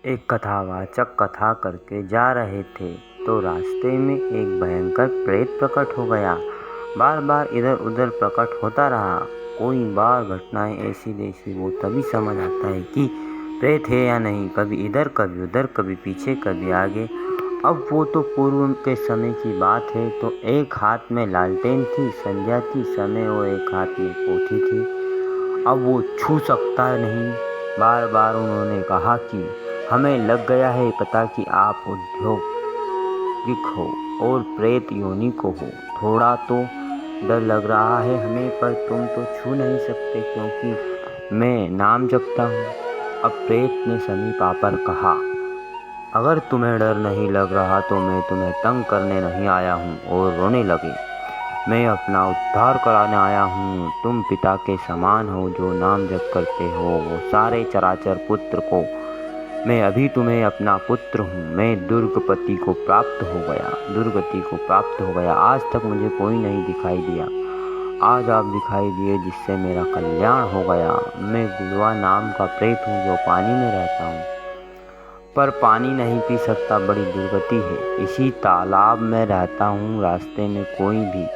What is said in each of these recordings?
एक कथावाचक कथा करके जा रहे थे तो रास्ते में एक भयंकर प्रेत प्रकट हो गया। बार बार इधर उधर प्रकट होता रहा। कोई बार घटनाएं ऐसी जैसी वो तभी समझ आता है कि प्रेत है या नहीं। कभी इधर कभी उधर, कभी पीछे कभी आगे। अब वो तो पूर्व के समय की बात है। तो एक हाथ में लालटेन थी, संध्या थी समय, और एक हाथ में पोथी थी। अब वो छू सकता नहीं। बार बार उन्होंने कहा कि हमें लग गया है पता कि आप औद्योगिक हो और प्रेत योनि को हो। थोड़ा तो डर लग रहा है हमें, पर तुम तो छू नहीं सकते क्योंकि मैं नाम जपता हूँ। अब प्रेत ने समीप आकर कहा, अगर तुम्हें डर नहीं लग रहा तो मैं तुम्हें तंग करने नहीं आया हूँ। और रोने लगे, मैं अपना उद्धार कराने आया हूँ। तुम पिता के समान हो जो नाम जप करते हो वो सारे चराचर पुत्र को। मैं अभी तुम्हें अपना पुत्र हूँ। मैं दुर्गति को प्राप्त हो गया। आज तक मुझे कोई नहीं दिखाई दिया। आज आप दिखाई दिए जिससे मेरा कल्याण हो गया। मैं गुड़वा नाम का प्रेत हूँ जो पानी में रहता हूँ, पर पानी नहीं पी सकता, बड़ी दुर्गति है। इसी तालाब में रहता हूँ। रास्ते में कोई भी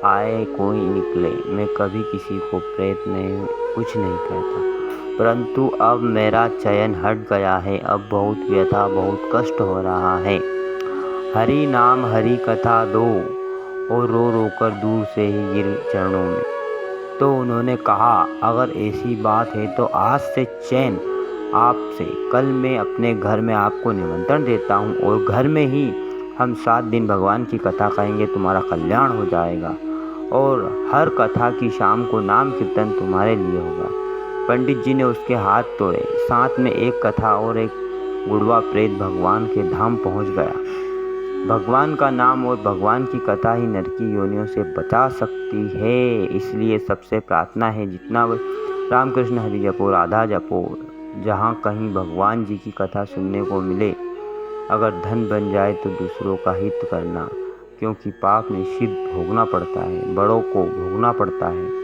आए कोई निकले, मैं कभी किसी को प्रेत नहीं कुछ नहीं कहता। परंतु अब मेरा चयन हट गया है। अब बहुत व्यथा, बहुत कष्ट हो रहा है। हरि नाम हरि कथा दो। और रो रो कर दूर से ही गिर चरणों में। तो उन्होंने कहा, अगर ऐसी बात है तो आज से चैन आपसे। कल मैं अपने घर में आपको निमंत्रण देता हूँ और घर में ही हम 7 दिन भगवान की कथा कहेंगे, तुम्हारा कल्याण हो जाएगा। और हर कथा की शाम को नाम कीर्तन तुम्हारे लिए होगा। पंडित जी ने उसके हाथ तोड़े। साथ में एक कथा और एक गुड़वा प्रेत भगवान के धाम पहुंच गया। भगवान का नाम और भगवान की कथा ही नर की योनियों से बचा सकती है। इसलिए सबसे प्रार्थना है, जितना रामकृष्ण हरि जपो, राधा जपो, जहाँ कहीं भगवान जी की कथा सुनने को मिले। अगर धन बन जाए तो दूसरों का हित करना, क्योंकि पाप निश्चित भोगना पड़ता है, बड़ों को भोगना पड़ता है।